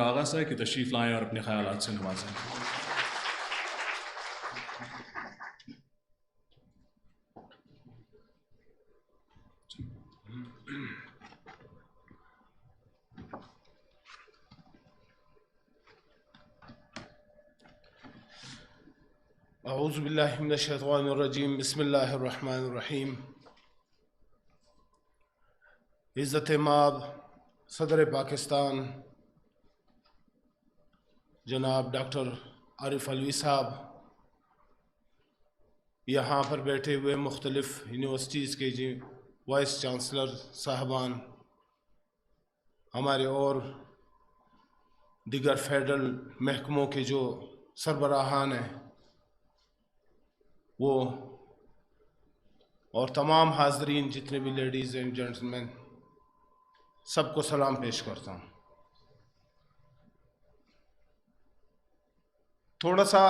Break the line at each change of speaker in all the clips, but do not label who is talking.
آغا سے کہ تشریف لائیں اور اپنے خیالات سے نوازیں۔
اعوذ باللہ من الشیطان الرجیم، بسم اللہ الرحمن الرحیم۔ عزت مآب صدر پاکستان جناب ڈاکٹر عارف علوی صاحب، یہاں پر بیٹھے ہوئے مختلف یونیورسٹیز کے وائس چانسلر صاحبان، ہمارے اور دیگر فیڈرل محکموں کے جو سربراہان ہیں وہ، اور تمام حاضرین جتنے بھی لیڈیز اینڈ جینٹلمین، سب کو سلام پیش کرتا ہوں۔ تھوڑا سا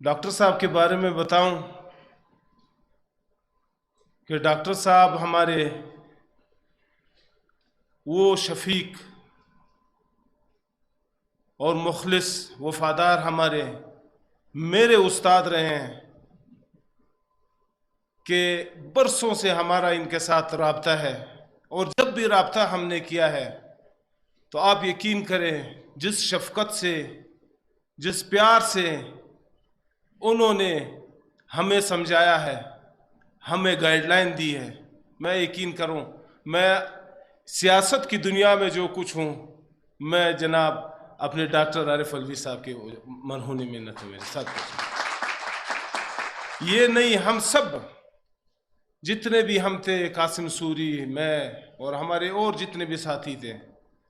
ڈاکٹر صاحب کے بارے میں بتاؤں کہ ڈاکٹر صاحب ہمارے وہ شفیق اور مخلص وفادار ہمارے میرے استاد رہے ہیں کہ برسوں سے ہمارا ان کے ساتھ رابطہ ہے، اور جب بھی رابطہ ہم نے کیا ہے تو آپ یقین کریں جس شفقت سے، جس پیار سے انہوں نے ہمیں سمجھایا ہے، ہمیں گائیڈ لائن دی ہے، میں یقین کروں میں سیاست کی دنیا میں جو کچھ ہوں، میں جناب اپنے ڈاکٹر عارف علوی صاحب کے مرہون منت ہے میرے ساتھ۔ یہ نہیں، ہم سب جتنے بھی ہم تھے، قاسم سوری، میں اور ہمارے اور جتنے بھی ساتھی تھے،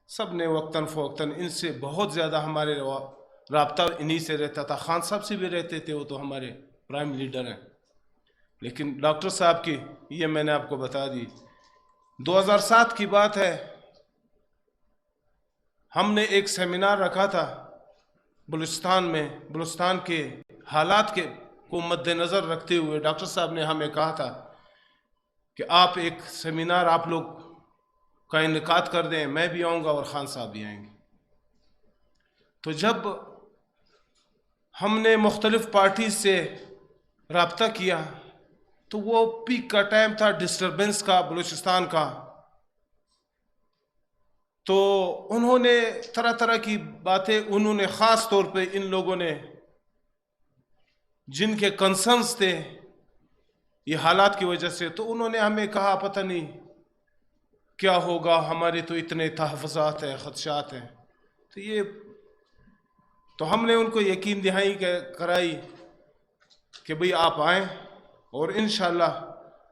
سب نے وقتاً فوقتاً ان سے بہت زیادہ ہمارے رابطہ انہی سے رہتا تھا۔ خان صاحب سے بھی رہتے تھے، وہ تو ہمارے پرائم لیڈر ہیں، لیکن ڈاکٹر صاحب کی یہ میں نے آپ کو بتا دی۔ 2007 کی بات ہے، ہم نے ایک سیمینار رکھا تھا بلوچستان میں۔ بلوچستان کے حالات کو مد نظر رکھتے ہوئے ڈاکٹر صاحب نے ہمیں کہا تھا کہ آپ ایک سیمینار آپ لوگ کا انعقاد کر دیں، میں بھی آؤں گا اور خان صاحب بھی آئیں گے۔ تو جب ہم نے مختلف پارٹیز سے رابطہ کیا تو وہ پیک کا ٹائم تھا ڈسٹربنس کا، بلوچستان کا، تو انہوں نے طرح طرح کی باتیں، انہوں نے خاص طور پہ ان لوگوں نے جن کے کنسرنز تھے یہ حالات کی وجہ سے، تو انہوں نے ہمیں کہا پتہ نہیں کیا ہوگا، ہمارے تو اتنے تحفظات ہیں، خدشات ہیں۔ تو ہم نے ان کو یقین دہانی کرائی کہ بھئی آپ آئیں اور انشاءاللہ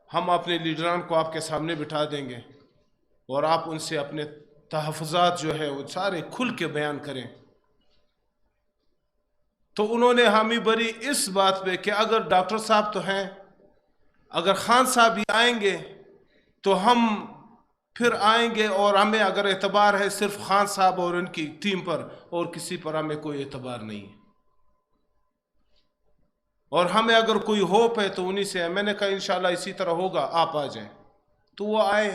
ہم اپنے لیڈران کو آپ کے سامنے بٹھا دیں گے اور آپ ان سے اپنے تحفظات جو ہے وہ سارے کھل کے بیان کریں۔ تو انہوں نے حامی بری اس بات پہ کہ اگر ڈاکٹر صاحب تو ہیں، اگر خان صاحب بھی آئیں گے تو ہم پھر آئیں گے، اور ہمیں اگر اعتبار ہے صرف خان صاحب اور ان کی ٹیم پر، اور کسی پر ہمیں کوئی اعتبار نہیں ہے، اور ہمیں اگر کوئی ہوپ ہے تو انہی سے ہے۔ میں نے کہا انشاءاللہ اسی طرح ہوگا، آپ آ جائیں۔ تو وہ آئے۔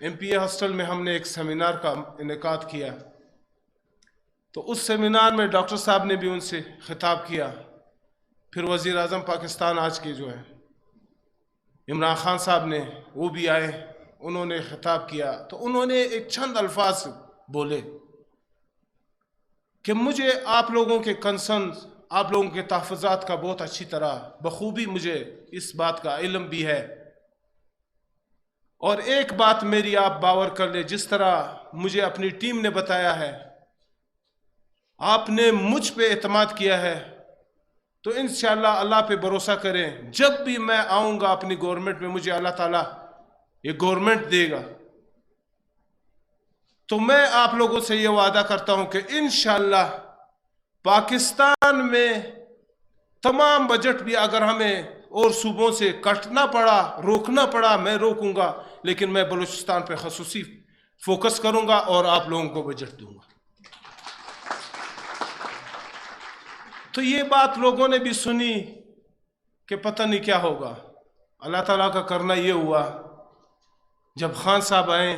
ایم پی اے ہاسٹل میں ہم نے ایک سیمینار کا انعقاد کیا، تو اس سیمینار میں ڈاکٹر صاحب نے بھی ان سے خطاب کیا۔ پھر وزیر اعظم پاکستان آج کے جو ہیں عمران خان صاحب نے، وہ بھی آئے، انہوں نے خطاب کیا۔ تو انہوں نے ایک چند الفاظ بولے کہ مجھے آپ لوگوں کے کنسرنز، آپ لوگوں کے تحفظات کا بہت اچھی طرح بخوبی مجھے اس بات کا علم بھی ہے، اور ایک بات میری آپ باور کر لیں، جس طرح مجھے اپنی ٹیم نے بتایا ہے، آپ نے مجھ پہ اعتماد کیا ہے، تو انشاءاللہ اللہ پہ بھروسہ کریں، جب بھی میں آؤں گا اپنی گورنمنٹ میں، مجھے اللہ تعالیٰ یہ گورنمنٹ دے گا، تو میں آپ لوگوں سے یہ وعدہ کرتا ہوں کہ انشاءاللہ پاکستان میں تمام بجٹ بھی اگر ہمیں اور صوبوں سے کٹنا پڑا، روکنا پڑا، میں روکوں گا، لیکن میں بلوچستان پہ خصوصی فوکس کروں گا اور آپ لوگوں کو بجٹ دوں گا۔ تو یہ بات لوگوں نے بھی سنی کہ پتہ نہیں کیا ہوگا۔ اللہ تعالیٰ کا کرنا یہ ہوا، جب خان صاحب آئیں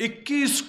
21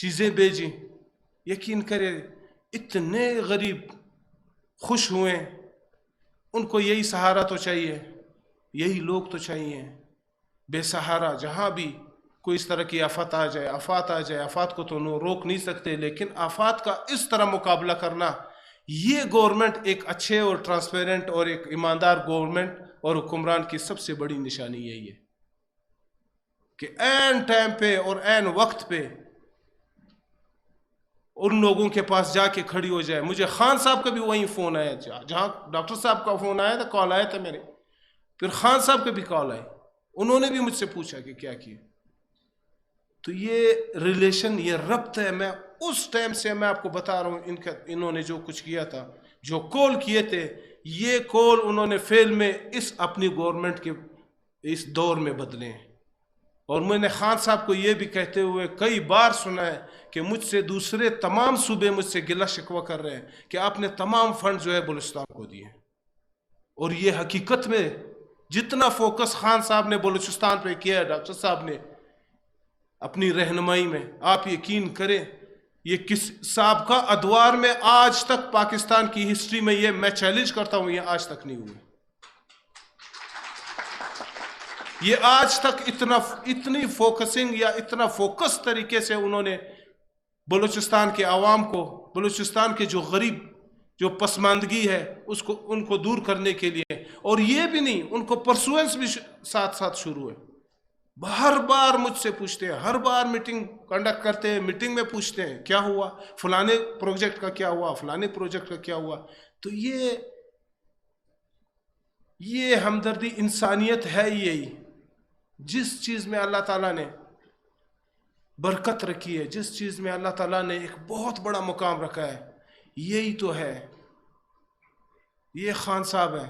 چیزیں بھیجی. یقین کرے اتنے غریب خوش ہوئے. ان کو یہی سہارا تو چاہیے, یہی لوگ تو چاہیے. بے سہارا جہاں بھی کوئی اس طرح کی آفات آ جائے, آفات کو تو روک نہیں سکتے, لیکن آفات کا اس طرح مقابلہ کرنا, یہ گورنمنٹ ایک اچھے اور ٹرانسپیرنٹ اور ایک ایماندار گورنمنٹ اور حکمران کی سب سے بڑی نشانی یہی ہے کہ عین ٹائم پہ اور عین وقت پہ ان لوگوں کے پاس جا کے کھڑی ہو جائے. مجھے خان صاحب کا بھی وہیں فون آیا, جہاں ڈاکٹر صاحب کا فون آیا تھا, کال آیا تھا میرے, پھر خان صاحب کا بھی کال آئی. انہوں نے بھی مجھ سے پوچھا کہ کیا کیا. تو یہ ریلیشن, یہ ربط ہے. میں اس ٹائم سے میں آپ کو بتا رہا ہوں, انہوں نے جو کچھ کیا تھا, جو کول کیے تھے, یہ کول انہوں نے فیل میں اس اپنی گورنمنٹ کے اس دور میں بدلے ہیں. اور میں نے خان صاحب کو یہ بھی کہتے ہوئے کئی بار سنا ہے کہ مجھ سے دوسرے تمام صوبے مجھ سے گلہ شکوہ کر رہے ہیں کہ آپ نے تمام فنڈ جو ہے بلوچستان کو دیے. اور یہ حقیقت میں جتنا فوکس خان صاحب نے بلوچستان پہ کیا ہے, ڈاکٹر صاحب نے اپنی رہنمائی میں, آپ یقین کریں یہ کس سابقہ ادوار میں آج تک پاکستان کی ہسٹری میں, یہ میں چیلنج کرتا ہوں, یہ آج تک نہیں ہوئی. یہ آج تک اتنی فوکسنگ یا اتنا فوکس طریقے سے انہوں نے بلوچستان کے عوام کو, بلوچستان کے جو غریب, جو پسماندگی ہے اس کو, ان کو دور کرنے کے لیے. اور یہ بھی نہیں, ان کو پرسوئنس بھی ساتھ ساتھ شروع ہے. ہر بار مجھ سے پوچھتے ہیں, ہر بار میٹنگ کنڈکٹ کرتے ہیں, میٹنگ میں پوچھتے ہیں کیا ہوا, فلانے پروجیکٹ کا کیا ہوا, فلانے پروجیکٹ کا کیا ہوا. تو یہ ہمدردی, انسانیت ہے یہی. جس چیز میں اللہ تعالیٰ نے برکت رکھی ہے, جس چیز میں اللہ تعالیٰ نے ایک بہت بڑا مقام رکھا ہے, یہی تو ہے. یہ خان صاحب ہے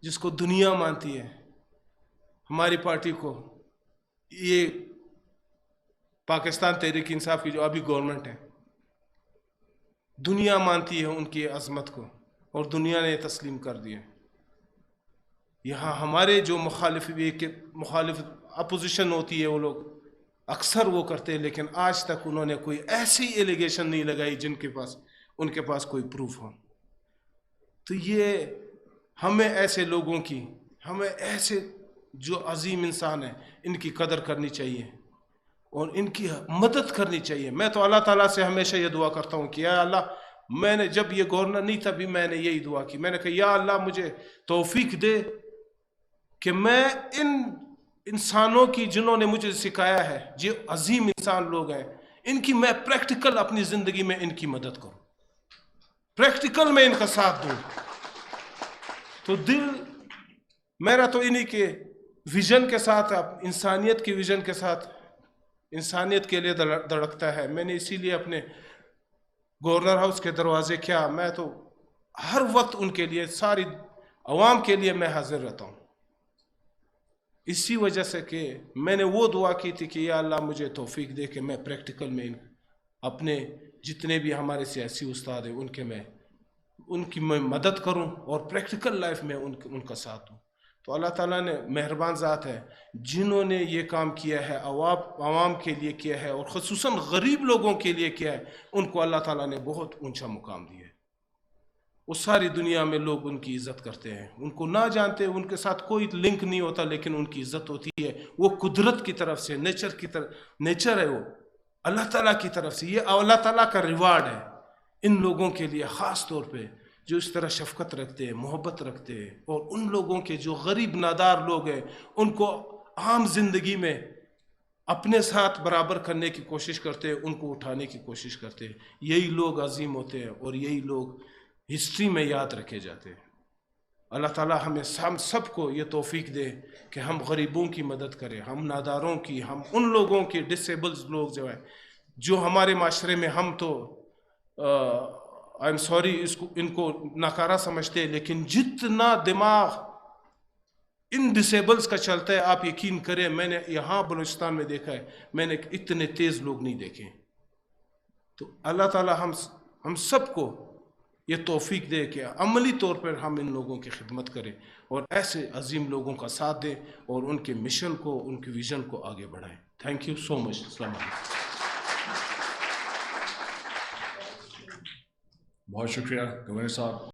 جس کو دنیا مانتی ہے, ہماری پارٹی کو, یہ پاکستان تحریک انصاف کی جو ابھی گورنمنٹ ہے, دنیا مانتی ہے ان کی عظمت کو, اور دنیا نے تسلیم کر دیا. یہاں ہمارے جو مخالف اپوزیشن ہوتی ہے, وہ لوگ اکثر وہ کرتے ہیں, لیکن آج تک انہوں نے کوئی ایسی ایلیگیشن نہیں لگائی ان کے پاس کوئی پروف ہو. تو یہ ہمیں ایسے لوگوں کی, ہمیں ایسے جو عظیم انسان ہیں, ان کی قدر کرنی چاہیے اور ان کی مدد کرنی چاہیے. میں تو اللہ تعالیٰ سے ہمیشہ یہ دعا کرتا ہوں کہ یا اللہ, میں نے جب یہ گورنر نہیں تھا بھی میں نے یہی دعا کی, میں نے کہا یا اللہ مجھے توفیق دے کہ میں ان انسانوں کی, جنہوں نے مجھے سکھایا ہے, جو عظیم انسان لوگ ہیں, ان کی میں پریکٹیکل اپنی زندگی میں ان کی مدد کروں, پریکٹیکل میں ان کا ساتھ دوں. تو دل میرا تو انہی کے ویژن کے ساتھ, انسانیت کی ویژن کے ساتھ, انسانیت کے لیے دھڑکتا ہے. میں نے اسی لیے اپنے گورنر ہاؤس کے دروازے کیا, میں تو ہر وقت ان کے لیے, ساری عوام کے لیے میں حاضر رہتا ہوں. اسی وجہ سے کہ میں نے وہ دعا کی تھی کہ یا اللہ مجھے توفیق دے کہ میں پریکٹیکل میں اپنے جتنے بھی ہمارے سیاسی استاد ہیں ان کی میں مدد کروں اور پریکٹیکل لائف میں ان کا ساتھ دوں. تو اللہ تعالیٰ نے مہربان ذات ہے, جنہوں نے یہ کام کیا ہے, عوام کے لیے کیا ہے, اور خصوصاً غریب لوگوں کے لیے کیا ہے, ان کو اللہ تعالیٰ نے بہت اونچا مقام دیا ہے. وہ ساری دنیا میں لوگ ان کی عزت کرتے ہیں, ان کو نہ جانتے, ان کے ساتھ کوئی لنک نہیں ہوتا, لیکن ان کی عزت ہوتی ہے. وہ قدرت کی طرف سے, نیچر ہے, وہ اللہ تعالیٰ کی طرف سے, یہ اللہ تعالیٰ کا ریوارڈ ہے ان لوگوں کے لیے, خاص طور پہ جو اس طرح شفقت رکھتے ہیں, محبت رکھتے ہیں, اور ان لوگوں کے جو غریب نادار لوگ ہیں, ان کو عام زندگی میں اپنے ساتھ برابر کرنے کی کوشش کرتے ہیں, ان کو اٹھانے کی کوشش کرتے ہیں. یہی لوگ عظیم ہوتے ہیں, اور یہی لوگ ہسٹری میں یاد رکھے جاتے ہیں. اللہ تعالیٰ ہم سب کو یہ توفیق دے کہ ہم غریبوں کی مدد کریں, ہم ناداروں کی, ہم ان لوگوں کی, ڈسیبلز لوگ جو ہیں, جو ہمارے معاشرے میں, ہم تو آئی ایم سوری ان کو ناکارہ سمجھتے ہیں, لیکن جتنا دماغ ان ڈسیبلز کا چلتا ہے, آپ یقین کریں, میں نے یہاں بلوچستان میں دیکھا ہے, میں نے اتنے تیز لوگ نہیں دیکھے. تو اللہ تعالیٰ ہم سب کو یہ توفیق دے کہ عملی طور پر ہم ان لوگوں کی خدمت کریں, اور ایسے عظیم لوگوں کا ساتھ دیں, اور ان کے مشن کو, ان کے ویژن کو آگے بڑھائیں. تھینک یو سو مچ. السلام علیکم.
بہت شکریہ گورنر صاحب.